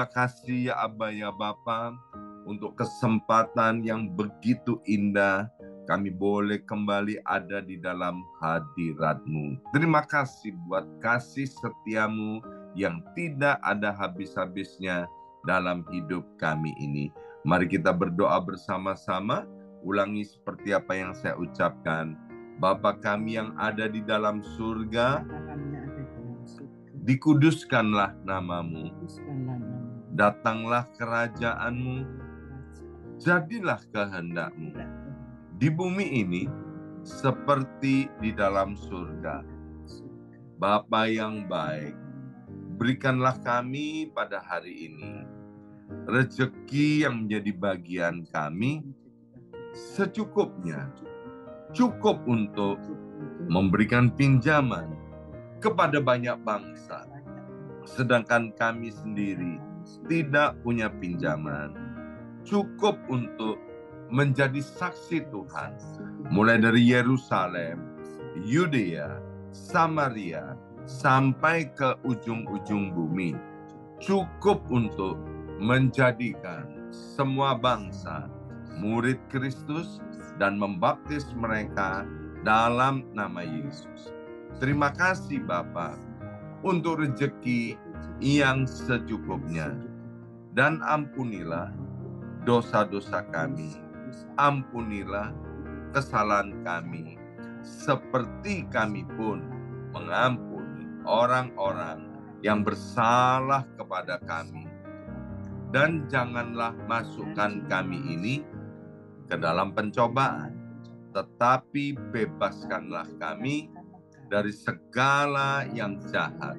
Terima kasih ya Aba ya Bapa untuk kesempatan yang begitu indah kami boleh kembali ada di dalam hadirat-Mu. Terima kasih buat kasih setiamu yang tidak ada habis-habisnya dalam hidup kami ini. Mari kita berdoa bersama-sama, ulangi seperti apa yang saya ucapkan. Bapa kami yang ada di dalam surga, dikuduskanlah namamu, datanglah kerajaan-Mu, jadilah kehendak-Mu di bumi ini seperti di dalam surga. Bapa yang baik, berikanlah kami pada hari ini rezeki yang menjadi bagian kami secukupnya, cukup untuk memberikan pinjaman kepada banyak bangsa, sedangkan kami sendiri tidak punya pinjaman, cukup untuk menjadi saksi Tuhan, mulai dari Yerusalem, Yudea, Samaria, sampai ke ujung-ujung bumi, cukup untuk menjadikan semua bangsa murid Kristus dan membaptis mereka dalam nama Yesus. Terima kasih Bapa untuk rezeki yang secukupnya, dan ampunilah dosa-dosa kami, ampunilah kesalahan kami, seperti kami pun mengampuni orang-orang yang bersalah kepada kami. Dan janganlah masukkan kami ini ke dalam pencobaan, tetapi bebaskanlah kami dari segala yang jahat,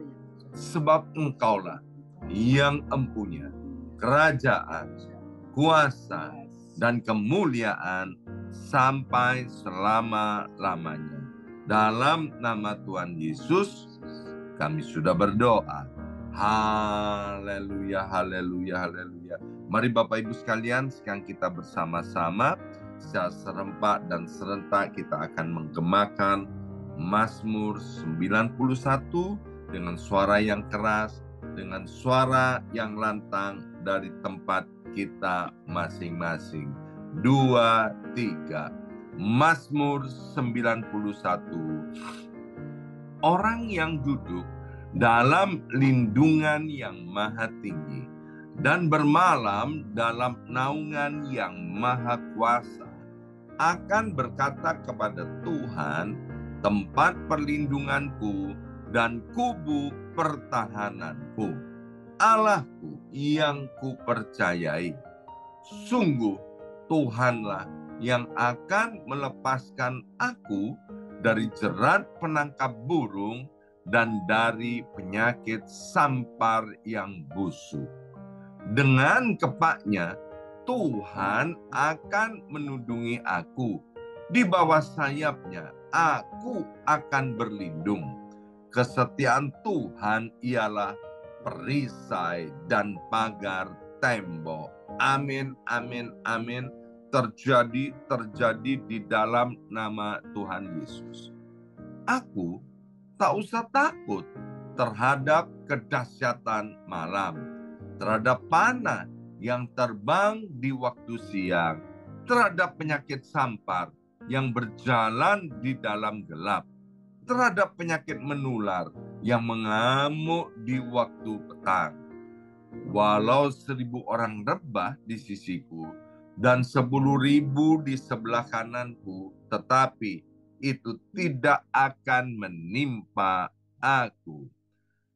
sebab Engkaulah yang empunya kerajaan, kuasa, dan kemuliaan sampai selama-lamanya. Dalam nama Tuhan Yesus, kami sudah berdoa. Haleluya, haleluya, haleluya. Mari Bapak Ibu sekalian, sekarang kita bersama-sama secara serempak dan serentak kita akan menggemakan Mazmur 91 dengan suara yang keras, dengan suara yang lantang dari tempat kita masing-masing. 2, 3. Mazmur 91. Orang yang duduk dalam lindungan yang maha tinggi dan bermalam dalam naungan yang maha kuasa akan berkata kepada Tuhan, tempat perlindunganku dan kubu pertahananku, Allahku yang kupercayai. Sungguh Tuhanlah yang akan melepaskan aku dari jerat penangkap burung dan dari penyakit sampar yang busuk. Dengan kepaknya Tuhan akan menundungi aku. Di bawah sayapnya aku akan berlindung. Kesetiaan Tuhan ialah perisai dan pagar tembok. Amin, amin, amin. Terjadi di dalam nama Tuhan Yesus. Aku tak usah takut terhadap kedahsyatan malam, terhadap panah yang terbang di waktu siang, terhadap penyakit sampar yang berjalan di dalam gelap, terhadap penyakit menular yang mengamuk di waktu petang. Walau 1.000 orang rebah di sisiku dan 10.000 di sebelah kananku, tetapi itu tidak akan menimpa aku.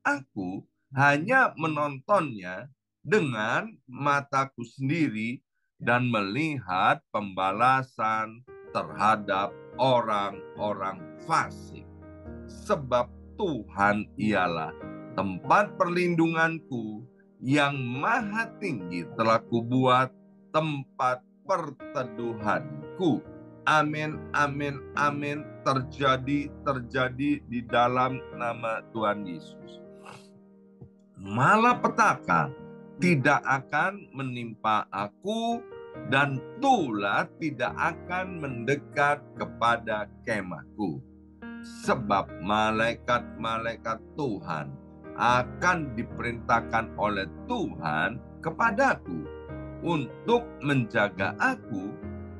Aku hanya menontonnya dengan mataku sendiri dan melihat pembalasan terhadap orang-orang fasik. Sebab Tuhan ialah tempat perlindunganku, yang maha tinggi telah kubuat tempat perteduhanku. Amin, amin, amin. Terjadi di dalam nama Tuhan Yesus. Malapetaka tidak akan menimpa aku, dan tulah tidak akan mendekat kepada kemahku. Sebab malaikat-malaikat Tuhan akan diperintahkan oleh Tuhan kepadaku untuk menjaga aku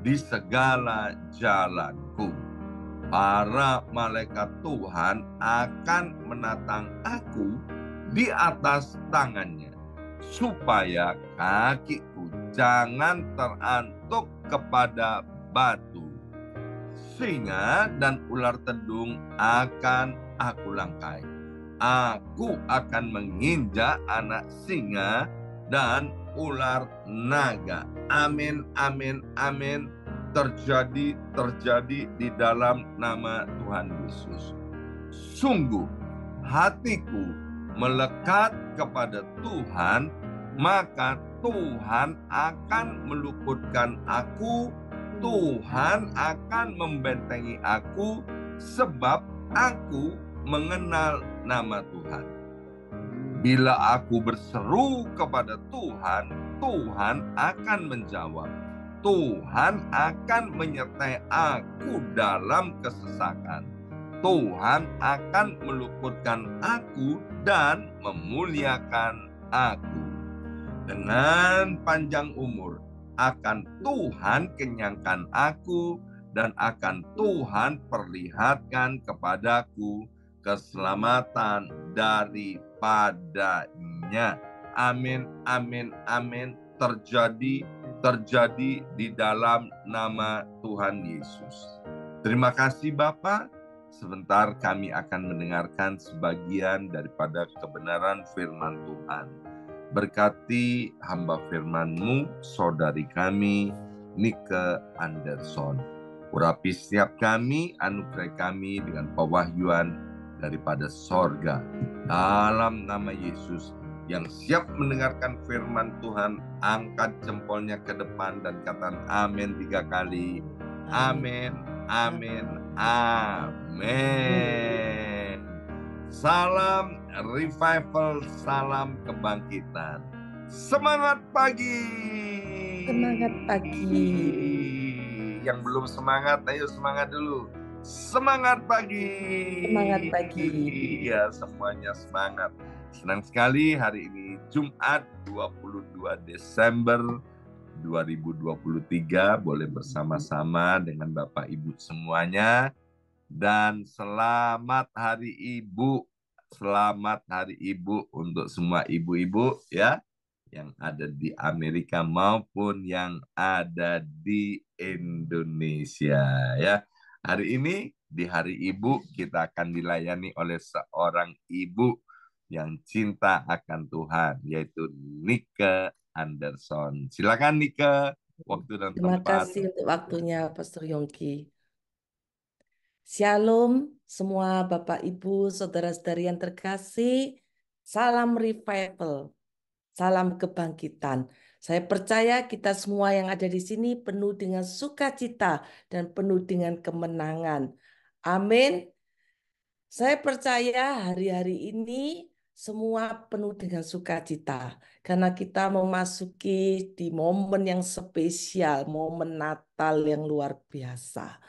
di segala jalanku. Para malaikat Tuhan akan menatang aku di atas tangannya, supaya kakiku jangan terantuk kepada batu. Singa dan ular tedung akan aku langkai. Aku akan menginjak anak singa dan ular naga. Amin, amin, amin. Terjadi di dalam nama Tuhan Yesus. Sungguh hatiku melekat kepada Tuhan, maka Tuhan akan meluputkan aku, Tuhan akan membentengi aku, sebab aku mengenal nama Tuhan. Bila aku berseru kepada Tuhan, Tuhan akan menjawab. Tuhan akan menyertai aku dalam kesesakan. Tuhan akan meluputkan aku dan memuliakan aku. Dengan panjang umur akan Tuhan kenyangkan aku, dan akan Tuhan perlihatkan kepadaku keselamatan daripadanya. Amin, amin, amin. Terjadi di dalam nama Tuhan Yesus. Terima kasih Bapak. Sebentar kami akan mendengarkan sebagian daripada kebenaran firman Tuhan. Berkati hamba firman-Mu, saudari kami, Nike Anderson. Urapi setiap kami, anugerah kami dengan pewahyuan daripada sorga. Dalam nama Yesus, yang siap mendengarkan firman Tuhan, angkat jempolnya ke depan dan katakan amin 3 kali. Amin, amin, amin. Salam revival, salam kebangkitan. Semangat pagi. Semangat pagi. Yang belum semangat, ayo semangat dulu. Semangat pagi. Semangat pagi. Ya, semuanya semangat. Senang sekali hari ini Jumat 22 Desember 2023 boleh bersama-sama dengan Bapak Ibu semuanya. Dan selamat Hari Ibu. Selamat Hari Ibu untuk semua ibu-ibu ya, yang ada di Amerika maupun yang ada di Indonesia ya. Hari ini di Hari Ibu kita akan dilayani oleh seorang ibu yang cinta akan Tuhan, yaitu Nike Anderson. Silakan Nike, waktu dan Terima tempat. kasih untuk waktunya Pastor Yongki. Shalom semua Bapak Ibu, saudara-saudari yang terkasih. Salam revival, salam kebangkitan. Saya percaya kita semua yang ada di sini penuh dengan sukacita dan penuh dengan kemenangan. Amin. Saya percaya hari-hari ini semua penuh dengan sukacita karena kita memasuki di momen yang spesial, momen Natal yang luar biasa,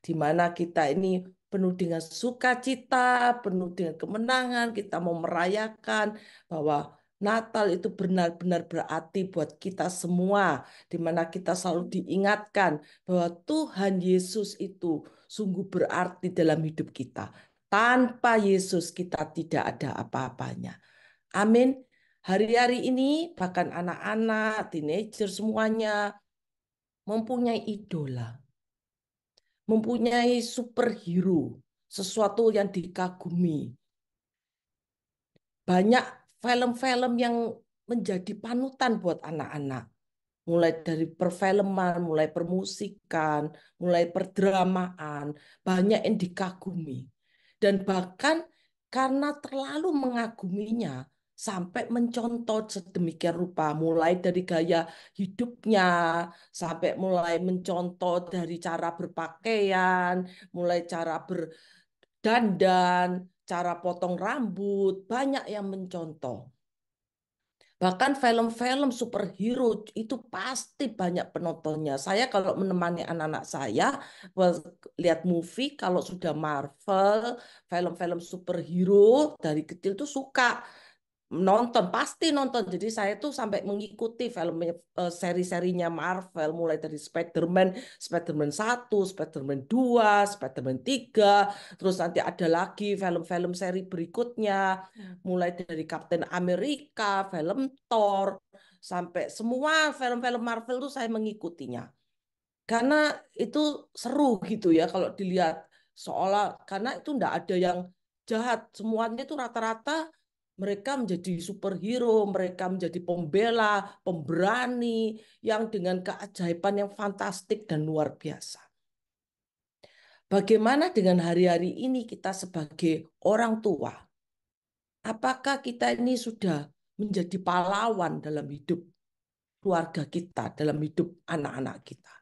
di mana kita ini penuh dengan sukacita, penuh dengan kemenangan. Kita mau merayakan bahwa Natal itu benar-benar berarti buat kita semua, di mana kita selalu diingatkan bahwa Tuhan Yesus itu sungguh berarti dalam hidup kita. Tanpa Yesus kita tidak ada apa-apanya. Amin. Hari-hari ini bahkan anak-anak, teenager semuanya mempunyai idola. Mempunyai superhero. Sesuatu yang dikagumi. Banyak film-film yang menjadi panutan buat anak-anak. Mulai dari perfilman, mulai permusikan, mulai perdramaan, banyak yang dikagumi. Dan bahkan karena terlalu mengaguminya, sampai mencontoh sedemikian rupa, mulai dari gaya hidupnya, sampai mulai mencontoh dari cara berpakaian, mulai cara berdandan, cara potong rambut, banyak yang mencontoh. Bahkan film-film superhero itu pasti banyak penontonnya. Saya kalau menemani anak-anak saya lihat movie, kalau sudah Marvel, film-film superhero dari kecil tuh suka. nonton, pasti nonton. Jadi saya tuh sampai mengikuti film seri-serinya Marvel, mulai dari Spider-Man, Spider-Man 1, Spider-Man 2, Spider-Man 3, terus nanti ada lagi film-film seri berikutnya, mulai dari Captain America, film Thor, sampai semua film-film Marvel tuh saya mengikutinya. Karena itu seru gitu ya kalau dilihat, seolah karena itu enggak ada yang jahat, semuanya itu rata-rata mereka menjadi superhero, mereka menjadi pembela, pemberani yang dengan keajaiban yang fantastik dan luar biasa. Bagaimana dengan hari-hari ini kita sebagai orang tua? Apakah kita ini sudah menjadi pahlawan dalam hidup keluarga kita, dalam hidup anak-anak kita?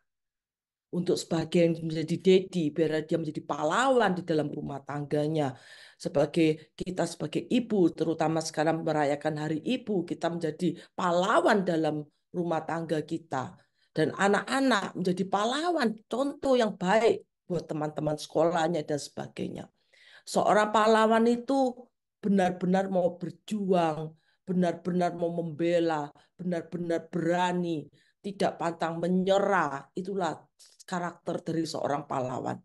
Untuk sebagian menjadi daddy, biar dia menjadi pahlawan di dalam rumah tangganya. Sebagai kita sebagai ibu, terutama sekarang merayakan Hari Ibu, kita menjadi pahlawan dalam rumah tangga kita. Dan anak-anak menjadi pahlawan, contoh yang baik buat teman-teman sekolahnya dan sebagainya. Seorang pahlawan itu benar-benar mau berjuang, benar-benar mau membela, benar-benar berani, tidak pantang menyerah. Itulah karakter dari seorang pahlawan.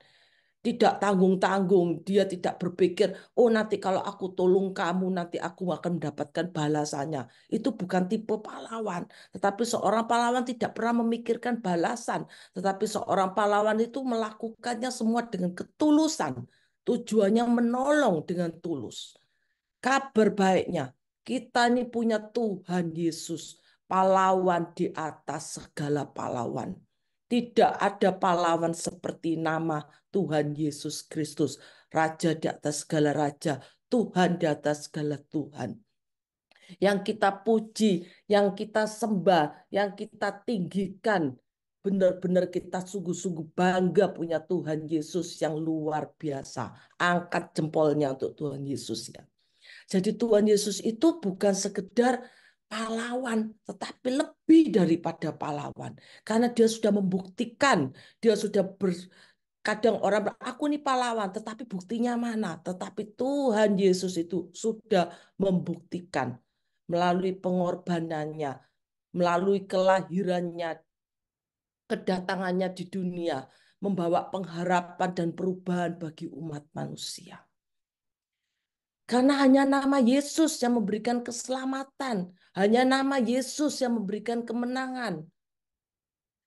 Tidak tanggung-tanggung, dia tidak berpikir, oh nanti kalau aku tolong kamu, nanti aku akan mendapatkan balasannya. Itu bukan tipe pahlawan. Tetapi seorang pahlawan tidak pernah memikirkan balasan. Tetapi seorang pahlawan itu melakukannya semua dengan ketulusan. Tujuannya menolong dengan tulus. Kabar baiknya, kita ini punya Tuhan Yesus, pahlawan di atas segala pahlawan. Tidak ada pahlawan seperti nama Tuhan Yesus Kristus, Raja di atas segala raja, Tuhan di atas segala Tuhan. Yang kita puji, yang kita sembah, yang kita tinggikan. Benar-benar kita sungguh-sungguh bangga punya Tuhan Yesus yang luar biasa. Angkat jempolnya untuk Tuhan Yesus ya. Jadi Tuhan Yesus itu bukan sekedar pahlawan, tetapi lebih daripada pahlawan. Karena dia sudah membuktikan, dia sudah kadang orang bilang, aku nih pahlawan, tetapi buktinya mana? Tetapi Tuhan Yesus itu sudah membuktikan melalui pengorbanannya, melalui kelahirannya, kedatangannya di dunia, membawa pengharapan dan perubahan bagi umat manusia. Karena hanya nama Yesus yang memberikan keselamatan. Hanya nama Yesus yang memberikan kemenangan.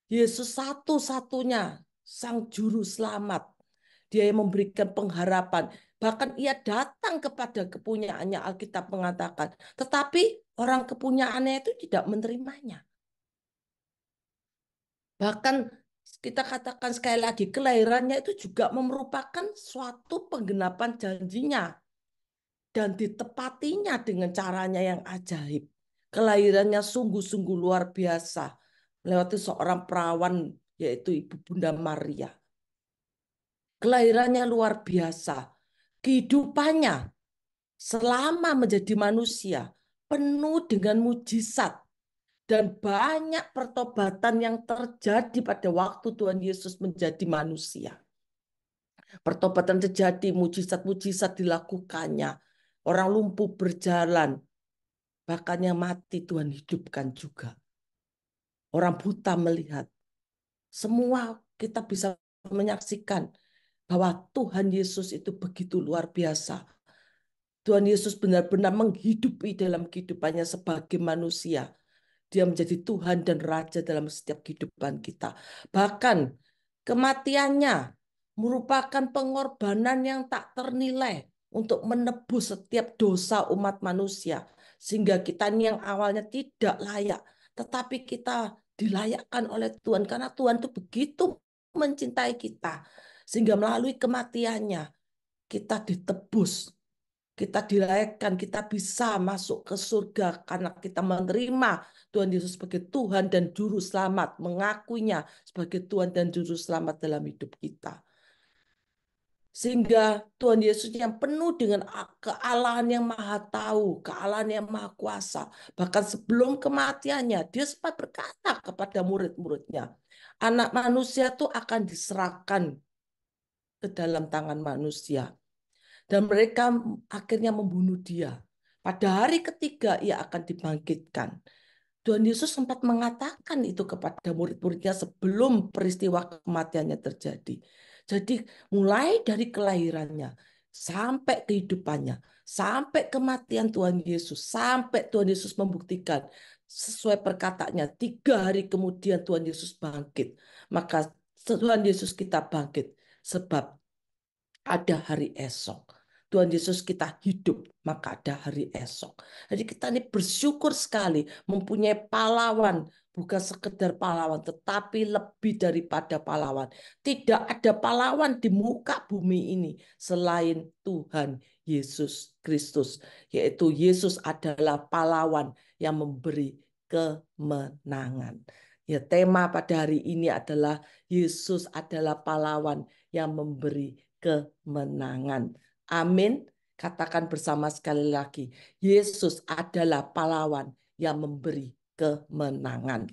Yesus satu-satunya Sang Juru Selamat. Dia yang memberikan pengharapan. Bahkan ia datang kepada kepunyaannya, Alkitab mengatakan. Tetapi orang kepunyaannya itu tidak menerimanya. Bahkan kita katakan sekali lagi, kelahirannya itu juga merupakan suatu penggenapan janjinya. Dan ditepatinya dengan caranya yang ajaib. Kelahirannya sungguh-sungguh luar biasa. Melewati seorang perawan, yaitu Ibu Bunda Maria. Kelahirannya luar biasa. Kehidupannya selama menjadi manusia penuh dengan mujizat. Dan banyak pertobatan yang terjadi pada waktu Tuhan Yesus menjadi manusia. Pertobatan terjadi, mujizat-mujizat dilakukannya. Orang lumpuh berjalan, bahkan yang mati Tuhan hidupkan juga. Orang buta melihat. Semua kita bisa menyaksikan bahwa Tuhan Yesus itu begitu luar biasa. Tuhan Yesus benar-benar menghidupi dalam kehidupannya sebagai manusia. Dia menjadi Tuhan dan Raja dalam setiap kehidupan kita. Bahkan kematiannya merupakan pengorbanan yang tak ternilai untuk menebus setiap dosa umat manusia. Sehingga kita ini yang awalnya tidak layak, tetapi kita dilayakkan oleh Tuhan. Karena Tuhan itu begitu mencintai kita. Sehingga melalui kematiannya kita ditebus, kita dilayakkan, kita bisa masuk ke surga karena kita menerima Tuhan Yesus sebagai Tuhan dan Juru Selamat, mengakuinya sebagai Tuhan dan Juru Selamat dalam hidup kita. Sehingga Tuhan Yesus yang penuh dengan kealahan yang maha tahu, kealahan yang maha kuasa. Bahkan sebelum kematiannya, dia sempat berkata kepada murid-muridnya, anak manusia itu akan diserahkan ke dalam tangan manusia. Dan mereka akhirnya membunuh dia. Pada hari ketiga ia akan dibangkitkan. Tuhan Yesus sempat mengatakan itu kepada murid-muridnya sebelum peristiwa kematiannya terjadi. Jadi mulai dari kelahirannya sampai kehidupannya, sampai kematian Tuhan Yesus, sampai Tuhan Yesus membuktikan sesuai perkataannya, 3 hari kemudian Tuhan Yesus bangkit. Maka Tuhan Yesus kita bangkit sebab ada hari esok. Tuhan Yesus kita hidup, maka ada hari esok. Jadi kita ini bersyukur sekali mempunyai pahlawan, bukan sekedar pahlawan, tetapi lebih daripada pahlawan. Tidak ada pahlawan di muka bumi ini selain Tuhan Yesus Kristus, yaitu Yesus adalah pahlawan yang memberi kemenangan. Ya, tema pada hari ini adalah Yesus adalah pahlawan yang memberi kemenangan. Amin. Katakan bersama sekali lagi, Yesus adalah pahlawan yang memberi kemenangan.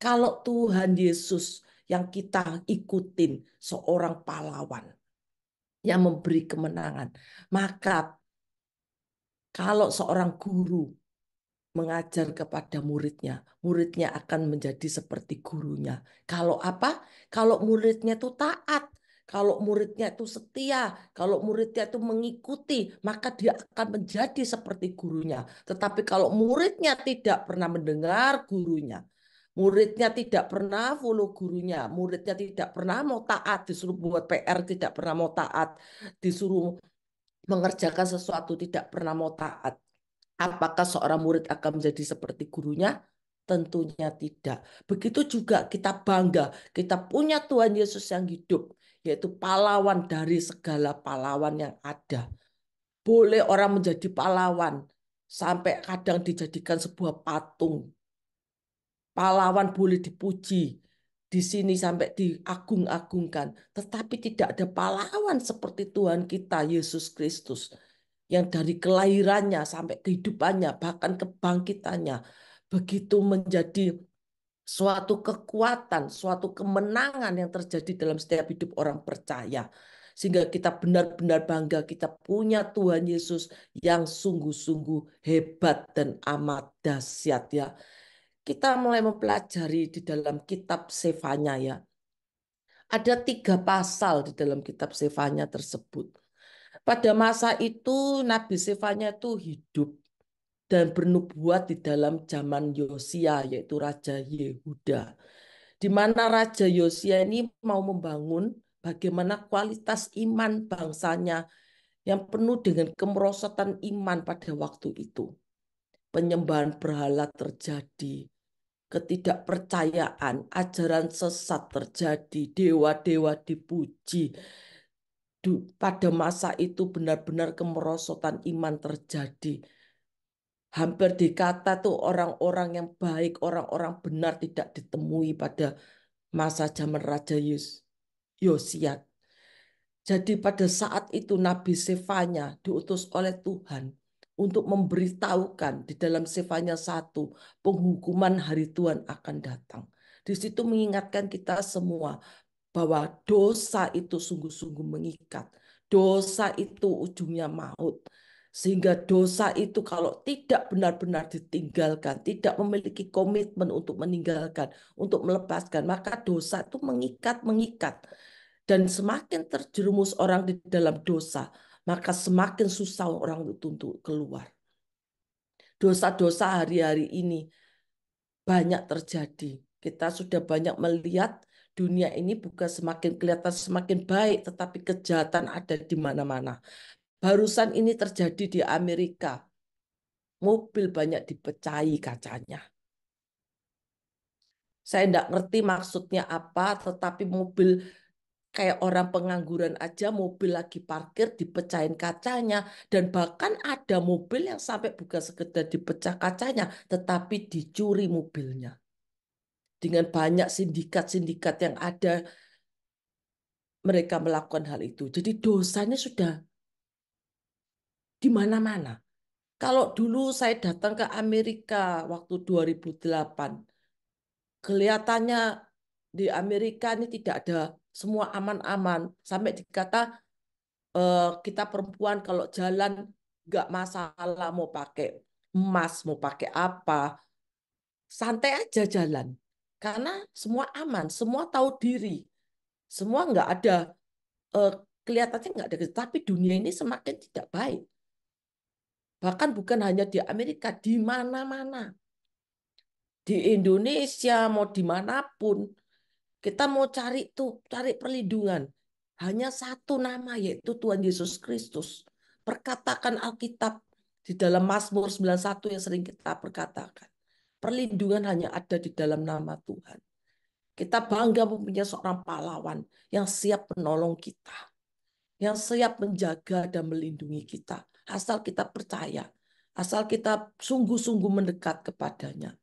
Kalau Tuhan Yesus yang kita ikutin seorang pahlawan yang memberi kemenangan, maka kalau seorang guru mengajar kepada muridnya, muridnya akan menjadi seperti gurunya. Kalau apa? Kalau muridnya itu taat, kalau muridnya itu setia, kalau muridnya itu mengikuti, maka dia akan menjadi seperti gurunya. Tetapi kalau muridnya tidak pernah mendengar gurunya, muridnya tidak pernah follow gurunya, muridnya tidak pernah mau taat, disuruh buat PR tidak pernah mau taat, disuruh mengerjakan sesuatu tidak pernah mau taat. Apakah seorang murid akan menjadi seperti gurunya? Tentunya tidak. Begitu juga kita bangga, kita punya Tuhan Yesus yang hidup, yaitu pahlawan dari segala pahlawan yang ada. Boleh orang menjadi pahlawan, sampai kadang dijadikan sebuah patung. Pahlawan boleh dipuji, di sini sampai diagung-agungkan. Tetapi tidak ada pahlawan seperti Tuhan kita, Yesus Kristus. Yang dari kelahirannya sampai kehidupannya, bahkan kebangkitannya. Begitu menjadi suatu kekuatan, suatu kemenangan yang terjadi dalam setiap hidup orang percaya. Sehingga kita benar-benar bangga kita punya Tuhan Yesus yang sungguh-sungguh hebat dan amat dahsyat ya. Kita mulai mempelajari di dalam kitab Sefanya ya. Ada 3 pasal di dalam kitab Sefanya tersebut. Pada masa itu Nabi Sefanya itu hidup dan bernubuat di dalam zaman Yosia, yaitu Raja Yehuda. Di mana Raja Yosia ini mau membangun bagaimana kualitas iman bangsanya yang penuh dengan kemerosotan iman pada waktu itu. Penyembahan berhala terjadi, ketidakpercayaan, ajaran sesat terjadi, dewa-dewa dipuji. Pada masa itu benar-benar kemerosotan iman terjadi. Hampir dikata tuh orang-orang yang baik, orang-orang benar tidak ditemui pada masa zaman Raja Yosia. Jadi pada saat itu Nabi Sefanya diutus oleh Tuhan untuk memberitahukan di dalam Sefanya 1 penghukuman hari Tuhan akan datang. Di situ mengingatkan kita semua bahwa dosa itu sungguh-sungguh mengikat. Dosa itu ujungnya maut. Sehingga dosa itu kalau tidak benar-benar ditinggalkan, tidak memiliki komitmen untuk meninggalkan, untuk melepaskan, maka dosa itu mengikat. Dan semakin terjerumus orang di dalam dosa, maka semakin susah orang itu untuk keluar. Dosa-dosa hari-hari ini banyak terjadi. Kita sudah banyak melihat dunia ini bukan semakin kelihatan semakin baik, tetapi kejahatan ada di mana-mana. Barusan ini terjadi di Amerika. Mobil banyak dipecahi kacanya. Saya tidak ngerti maksudnya apa, tetapi mobil kayak orang pengangguran aja, mobil lagi parkir dipecahin kacanya. Dan bahkan ada mobil yang sampai bukan sekedar dipecah kacanya, tetapi dicuri mobilnya. Dengan banyak sindikat-sindikat yang ada, mereka melakukan hal itu. Jadi dosanya sudah di mana-mana. Kalau dulu saya datang ke Amerika waktu 2008, kelihatannya di Amerika ini tidak ada, semua aman-aman. Sampai dikata kita perempuan kalau jalan nggak masalah mau pakai emas, mau pakai apa, santai aja jalan. Karena semua aman, semua tahu diri, semua nggak ada, eh, kelihatannya nggak ada, tapi dunia ini semakin tidak baik. Bahkan bukan hanya di Amerika, di mana-mana. Di Indonesia, mau dimanapun, kita mau cari tuh, cari perlindungan. Hanya satu nama, yaitu Tuhan Yesus Kristus. Perkatakan Alkitab di dalam Mazmur 91 yang sering kita perkatakan. Perlindungan hanya ada di dalam nama Tuhan. Kita bangga mempunyai seorang pahlawan yang siap menolong kita, yang siap menjaga dan melindungi kita. Asal kita percaya, asal kita sungguh-sungguh mendekat kepadanya.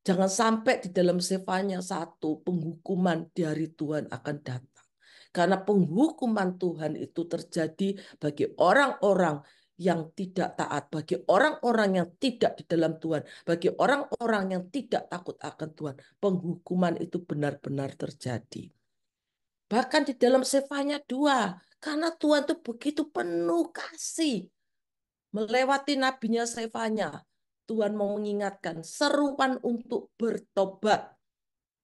Jangan sampai di dalam Sefanya 1 penghukuman di hari Tuhan akan datang. Karena penghukuman Tuhan itu terjadi bagi orang-orang yang tidak taat, bagi orang-orang yang tidak di dalam Tuhan, bagi orang-orang yang tidak takut akan Tuhan. Penghukuman itu benar-benar terjadi. Bahkan di dalam Sefanya 2, karena Tuhan itu begitu penuh kasih, melewati nabinya Sefanya, Tuhan mau mengingatkan seruan untuk bertobat.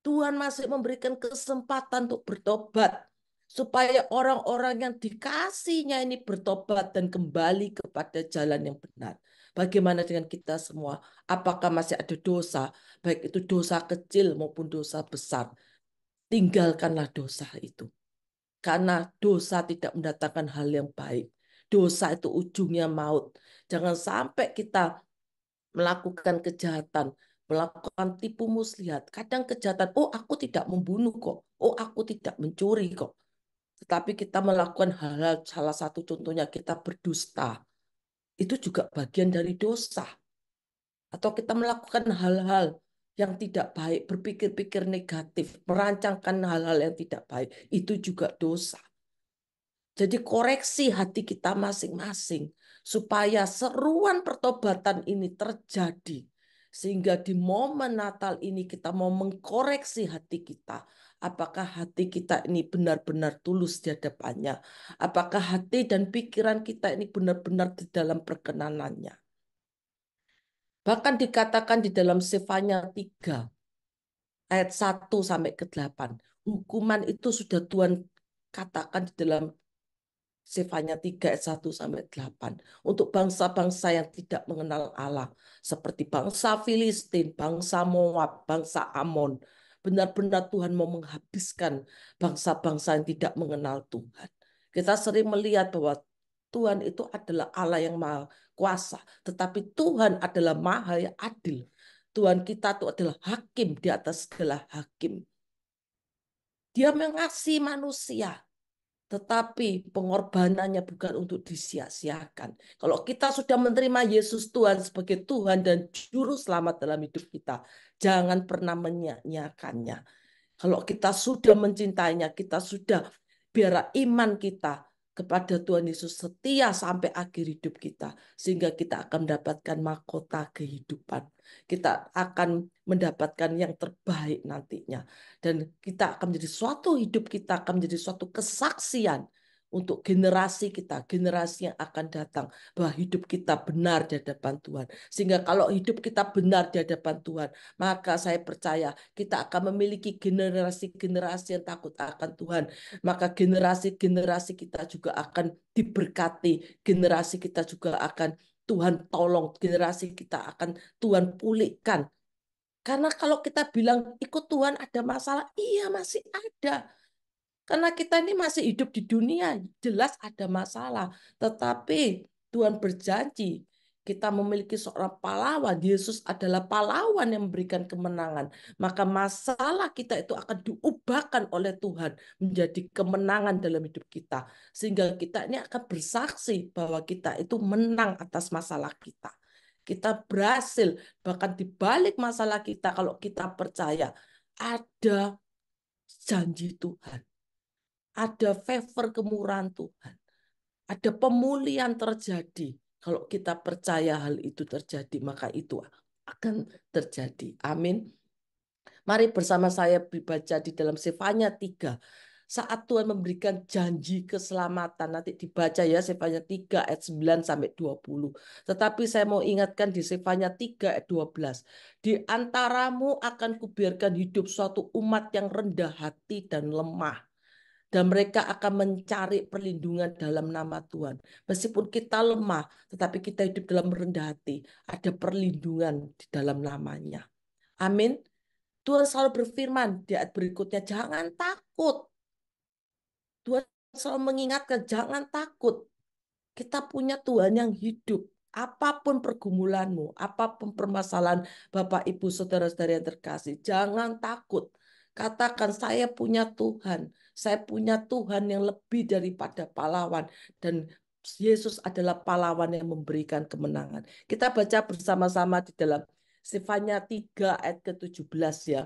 Tuhan masih memberikan kesempatan untuk bertobat. Supaya orang-orang yang dikasihnya ini bertobat dan kembali kepada jalan yang benar. Bagaimana dengan kita semua? Apakah masih ada dosa? Baik itu dosa kecil maupun dosa besar. Tinggalkanlah dosa itu. Karena dosa tidak mendatangkan hal yang baik. Dosa itu ujungnya maut. Jangan sampai kita melakukan kejahatan, melakukan tipu muslihat. Kadang kejahatan, oh aku tidak membunuh kok, oh aku tidak mencuri kok. Tetapi kita melakukan hal-hal, salah satu contohnya kita berdusta. Itu juga bagian dari dosa. Atau kita melakukan hal-hal yang tidak baik, berpikir-pikir negatif, merancangkan hal-hal yang tidak baik, itu juga dosa. Jadi koreksi hati kita masing-masing supaya seruan pertobatan ini terjadi. Sehingga di momen Natal ini kita mau mengkoreksi hati kita. Apakah hati kita ini benar-benar tulus di hadapannya? Apakah hati dan pikiran kita ini benar-benar di dalam perkenanannya? Bahkan dikatakan di dalam Sefanya 3 ayat 1 sampai ke 8. Hukuman itu sudah Tuhan katakan di dalam Sefanya 3 ayat 1 sampai 8. Untuk bangsa-bangsa yang tidak mengenal Allah. Seperti bangsa Filistin, bangsa Moab, bangsa Amon. Benar-benar Tuhan mau menghabiskan bangsa-bangsa yang tidak mengenal Tuhan. Kita sering melihat bahwa Tuhan itu adalah Allah yang maha kuasa. Tetapi Tuhan adalah maha yang adil. Tuhan kita itu adalah hakim di atas segala hakim. Dia mengasihi manusia. Tetapi pengorbanannya bukan untuk disia-siakan. Kalau kita sudah menerima Yesus Tuhan sebagai Tuhan dan Juru Selamat dalam hidup kita, jangan pernah menyia-nyiakannya. Kalau kita sudah mencintainya, kita sudah biar iman kita kepada Tuhan Yesus setia sampai akhir hidup kita. Sehingga kita akan mendapatkan mahkota kehidupan. Kita akan mendapatkan yang terbaik nantinya. Dan kita akan menjadi suatu hidup kita akan menjadi suatu kesaksian untuk generasi kita, generasi yang akan datang, bahwa hidup kita benar di hadapan Tuhan. Sehingga kalau hidup kita benar di hadapan Tuhan, maka saya percaya kita akan memiliki generasi-generasi yang takut akan Tuhan. Maka generasi-generasi kita juga akan diberkati, generasi kita juga akan Tuhan tolong, generasi kita akan Tuhan pulihkan. Karena kalau kita bilang ikut Tuhan ada masalah, iya masih ada. Karena kita ini masih hidup di dunia, jelas ada masalah. Tetapi Tuhan berjanji, kita memiliki seorang pahlawan. Yesus adalah pahlawan yang memberikan kemenangan. Maka masalah kita itu akan diubahkan oleh Tuhan menjadi kemenangan dalam hidup kita. Sehingga kita ini akan bersaksi bahwa kita itu menang atas masalah kita. Kita berhasil, bahkan di balik masalah kita, kalau kita percaya, ada janji Tuhan. Ada favor kemurahan Tuhan. Ada pemulihan terjadi. Kalau kita percaya hal itu terjadi, maka itu akan terjadi. Amin. Mari bersama saya dibaca di dalam Sefanya 3 saat Tuhan memberikan janji keselamatan. Nanti dibaca ya Sefanya 3 ayat 9 sampai 20. Tetapi saya mau ingatkan di Sefanya 3 ayat 12. Di antaramu akan kubiarkan hidup suatu umat yang rendah hati dan lemah. Dan mereka akan mencari perlindungan dalam nama Tuhan. Meskipun kita lemah, tetapi kita hidup dalam rendah hati. Ada perlindungan di dalam namanya. Amin. Tuhan selalu berfirman di ayat berikutnya, jangan takut. Tuhan selalu mengingatkan, jangan takut. Kita punya Tuhan yang hidup. Apapun pergumulanmu, apapun permasalahan Bapak, Ibu, Saudara-saudara yang terkasih, jangan takut. Katakan, saya punya Tuhan. Saya punya Tuhan yang lebih daripada pahlawan. Dan Yesus adalah pahlawan yang memberikan kemenangan. Kita baca bersama-sama di dalam Sefanya 3 ayat ke-17 ya.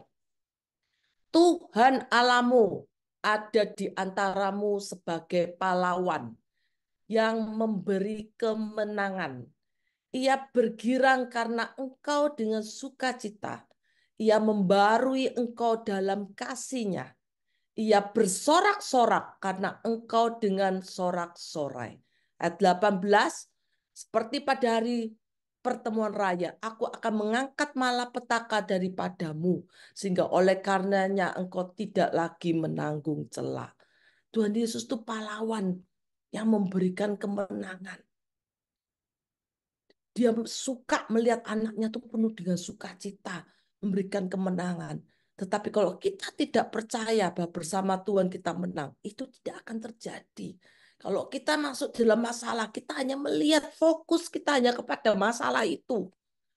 Tuhan Allahmu ada di antaramu sebagai pahlawan yang memberi kemenangan. Ia bergirang karena engkau dengan sukacita. Ia membarui engkau dalam kasih-Nya. Ia bersorak-sorak karena engkau dengan sorak-sorai. Ayat 18, seperti pada hari pertemuan raya, aku akan mengangkat malapetaka daripadamu, sehingga oleh karenanya engkau tidak lagi menanggung celah. Tuhan Yesus itu pahlawan yang memberikan kemenangan. Dia suka melihat anaknya itu penuh dengan sukacita, memberikan kemenangan. Tetapi kalau kita tidak percaya bahwa bersama Tuhan kita menang, itu tidak akan terjadi. Kalau kita masuk dalam masalah, kita hanya melihat fokus kita hanya kepada masalah itu.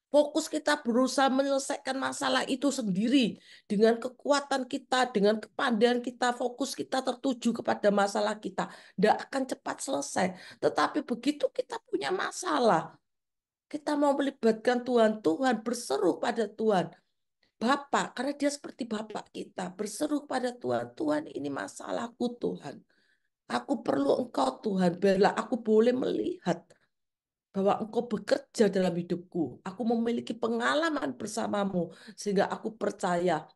Fokus kita berusaha menyelesaikan masalah itu sendiri. Dengan kekuatan kita, dengan kepandaian kita, fokus kita tertuju kepada masalah kita. Tidak akan cepat selesai. Tetapi begitu kita punya masalah, kita mau melibatkan Tuhan, Tuhan berseru pada Tuhan. Bapak, karena dia seperti Bapak kita, berseru pada Tuhan, Tuhan ini masalahku Tuhan. Aku perlu Engkau Tuhan, biarlah aku boleh melihat bahwa Engkau bekerja dalam hidupku. Aku memiliki pengalaman bersamamu, sehingga aku percaya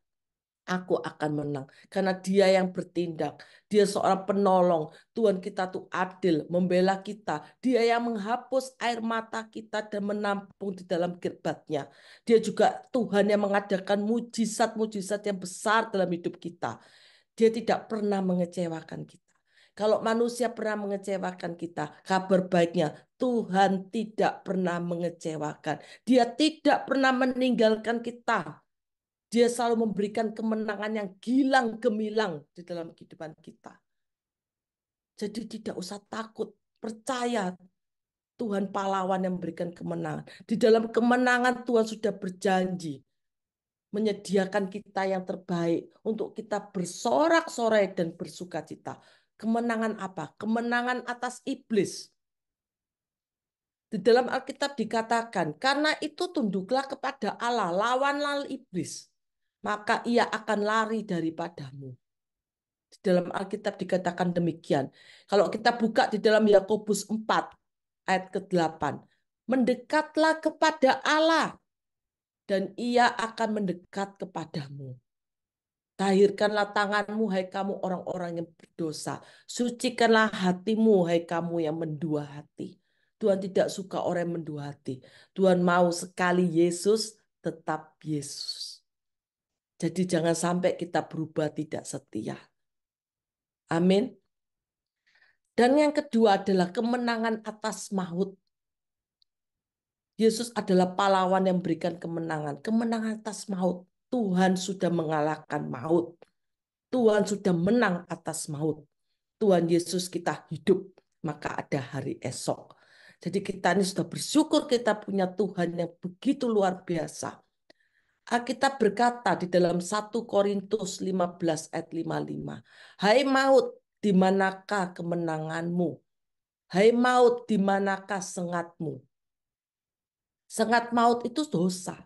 aku akan menang. Karena dia yang bertindak. Dia seorang penolong. Tuhan kita tuh adil, membela kita. Dia yang menghapus air mata kita dan menampung di dalam kirbatnya. Dia juga Tuhan yang mengadakan mujizat-mujizat yang besar dalam hidup kita. Dia tidak pernah mengecewakan kita. Kalau manusia pernah mengecewakan kita, kabar baiknya Tuhan tidak pernah mengecewakan. Dia tidak pernah meninggalkan kita. Dia selalu memberikan kemenangan yang gilang gemilang di dalam kehidupan kita. Jadi tidak usah takut, percaya Tuhan pahlawan yang memberikan kemenangan. Di dalam kemenangan Tuhan sudah berjanji menyediakan kita yang terbaik untuk kita bersorak-sorai dan bersukacita. Kemenangan apa? Kemenangan atas iblis. Di dalam Alkitab dikatakan, karena itu tunduklah kepada Allah, lawanlah iblis, maka ia akan lari daripadamu. Di dalam Alkitab dikatakan demikian. Kalau kita buka di dalam Yakobus 4 ayat ke-8. Mendekatlah kepada Allah dan ia akan mendekat kepadamu. Tahirkanlah tanganmu, hai kamu orang-orang yang berdosa. Sucikanlah hatimu, hai kamu yang mendua hati. Tuhan tidak suka orang yang mendua hati. Tuhan mau sekali Yesus, tetap Yesus. Jadi jangan sampai kita berubah tidak setia. Amin. Dan yang kedua adalah kemenangan atas maut. Yesus adalah pahlawan yang berikan kemenangan. Kemenangan atas maut. Tuhan sudah mengalahkan maut. Tuhan sudah menang atas maut. Tuhan Yesus kita hidup, maka ada hari esok. Jadi kita ini sudah bersyukur kita punya Tuhan yang begitu luar biasa. Alkitab berkata di dalam 1 Korintus 15 ayat 55. Hai maut, di manakah kemenanganmu? Hai maut, di manakah sengatmu? Sengat maut itu dosa.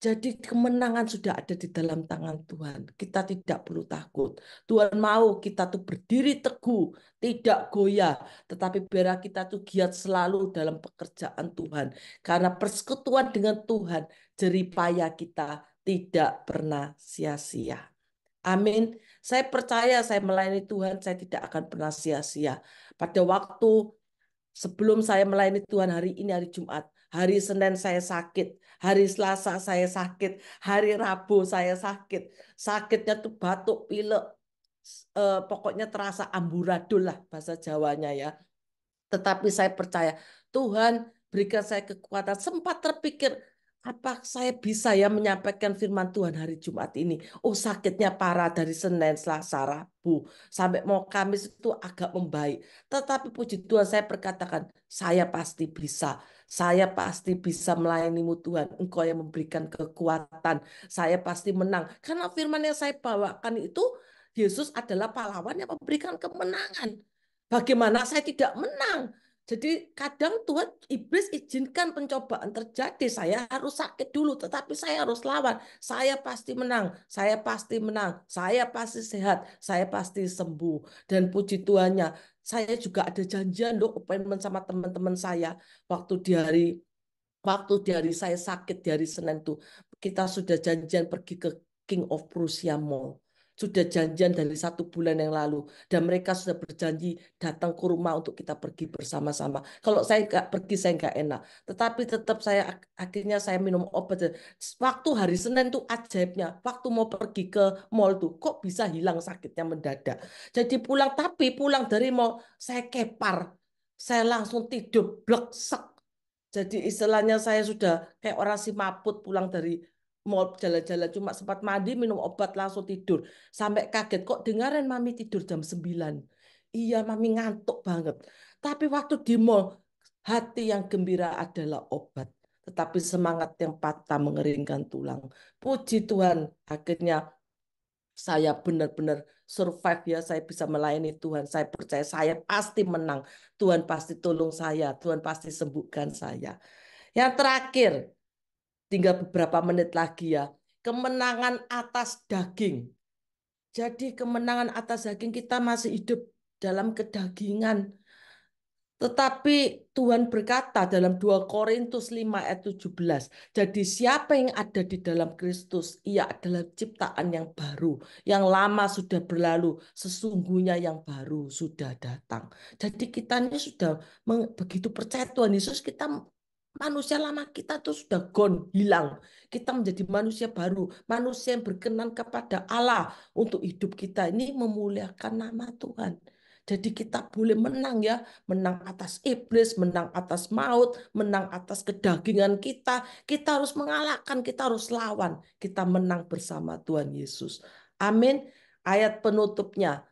Jadi kemenangan sudah ada di dalam tangan Tuhan. Kita tidak perlu takut. Tuhan mau kita tuh berdiri teguh, tidak goyah. Tetapi biar kita tuh giat selalu dalam pekerjaan Tuhan. Karena persekutuan dengan Tuhan, jerih payah kita tidak pernah sia-sia. Amin. Saya percaya saya melayani Tuhan, saya tidak akan pernah sia-sia. Pada waktu sebelum saya melayani Tuhan hari ini hari Jumat, hari Senin saya sakit, hari Selasa saya sakit, hari Rabu saya sakit. Sakitnya tuh batuk, pilek, pokoknya terasa amburadul lah bahasa Jawanya ya. Tetapi saya percaya Tuhan berikan saya kekuatan. Sempat terpikir, apa saya bisa ya menyampaikan firman Tuhan hari Jumat ini? Oh, sakitnya parah dari Senin, Selasa, Rabu. Sampai mau Kamis itu agak membaik. Tetapi puji Tuhan saya berkatakan, saya pasti bisa. Saya pasti bisa melayanimu Tuhan. Engkau yang memberikan kekuatan. Saya pasti menang. Karena firman yang saya bawakan itu, Yesus adalah pahlawan yang memberikan kemenangan. Bagaimana saya tidak menang? Jadi kadang Tuhan iblis izinkan pencobaan terjadi. Saya harus sakit dulu, tetapi saya harus lawan. Saya pasti menang, saya pasti menang, saya pasti sehat, saya pasti sembuh. Dan puji Tuhannya, saya juga ada janjian loh appointment sama teman-teman saya waktu di hari saya sakit di hari Senin tuh kita sudah janjian pergi ke King of Prussia Mall. Sudah janjian dari 1 bulan yang lalu dan mereka sudah berjanji datang ke rumah untuk kita pergi bersama-sama. Kalau saya nggak pergi saya nggak enak. Tetapi tetap saya akhirnya saya minum obat. Waktu hari Senin tuh ajaibnya, waktu mau pergi ke mall tuh kok bisa hilang sakitnya mendadak. Jadi pulang dari mall saya kepar, saya langsung tidur blek. Jadi istilahnya saya sudah kayak orang si maput pulang dari mall jalan-jalan cuma sempat mandi minum obat langsung tidur. Sampai kaget kok dengaran mami tidur jam 9. Iya mami ngantuk banget. Tapi waktu di mall hati yang gembira adalah obat. Tetapi semangat yang patah mengeringkan tulang. Puji Tuhan akhirnya saya benar-benar survive ya. Saya bisa melayani Tuhan. Saya percaya saya pasti menang. Tuhan pasti tolong saya. Tuhan pasti sembuhkan saya. Yang terakhir, tinggal beberapa menit lagi ya. Kemenangan atas daging. Jadi kemenangan atas daging kita masih hidup dalam kedagingan. Tetapi Tuhan berkata dalam 2 Korintus 5 ayat 17. Jadi siapa yang ada di dalam Kristus, ia adalah ciptaan yang baru. Yang lama sudah berlalu, sesungguhnya yang baru sudah datang. Jadi kita ini sudah begitu percaya Tuhan Yesus, kita manusia lama kita tuh sudah gone, hilang. Kita menjadi manusia baru, manusia yang berkenan kepada Allah untuk hidup kita ini memuliakan nama Tuhan. Jadi kita boleh menang ya, menang atas iblis, menang atas maut, menang atas kedagingan kita. Kita harus mengalahkan, kita harus lawan. Kita menang bersama Tuhan Yesus. Amin. Ayat penutupnya,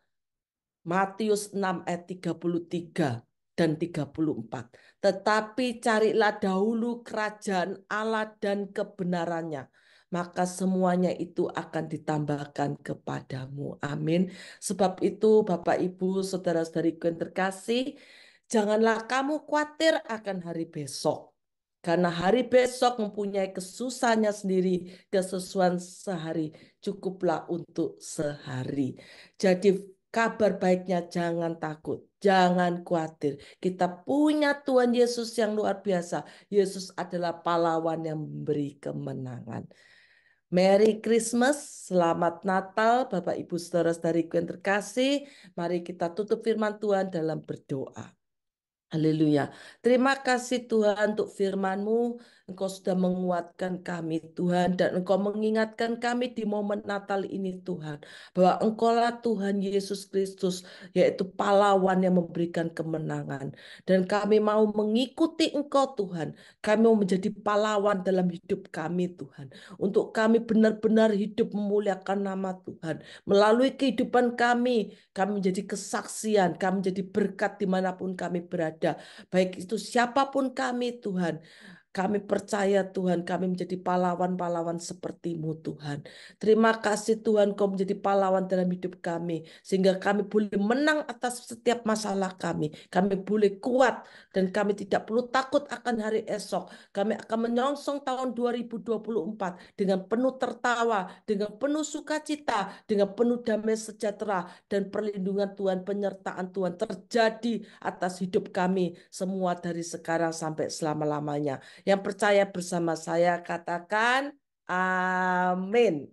Matius 6 ayat 33 dan 34. Tetapi carilah dahulu kerajaan Allah dan kebenarannya, maka semuanya itu akan ditambahkan kepadamu. Amin. Sebab itu Bapak Ibu, saudara-saudariku yang terkasih, janganlah kamu khawatir akan hari besok. Karena hari besok mempunyai kesusahannya sendiri, kesesuaian sehari cukuplah untuk sehari. Jadi kabar baiknya jangan takut, jangan khawatir. Kita punya Tuhan Yesus yang luar biasa. Yesus adalah pahlawan yang memberi kemenangan. Merry Christmas, selamat Natal, Bapak Ibu saudara-saudariku yang terkasih. Mari kita tutup firman Tuhan dalam berdoa. Haleluya. Terima kasih Tuhan untuk firman-Mu. Engkau sudah menguatkan kami Tuhan dan Engkau mengingatkan kami di momen Natal ini Tuhan. Bahwa Engkaulah Tuhan Yesus Kristus yaitu pahlawan yang memberikan kemenangan. Dan kami mau mengikuti Engkau Tuhan. Kami mau menjadi pahlawan dalam hidup kami Tuhan. Untuk kami benar-benar hidup memuliakan nama Tuhan. Melalui kehidupan kami menjadi kesaksian, kami menjadi berkat dimanapun kami berada. Baik itu siapapun kami Tuhan. Kami percaya Tuhan, kami menjadi pahlawan-pahlawan seperti-Mu Tuhan. Terima kasih Tuhan, Kau menjadi pahlawan dalam hidup kami. Sehingga kami boleh menang atas setiap masalah kami. Kami boleh kuat dan kami tidak perlu takut akan hari esok. Kami akan menyongsong tahun 2024 dengan penuh tertawa, dengan penuh sukacita, dengan penuh damai sejahtera dan perlindungan Tuhan, penyertaan Tuhan terjadi atas hidup kami semua dari sekarang sampai selama-lamanya. Yang percaya bersama saya katakan amin.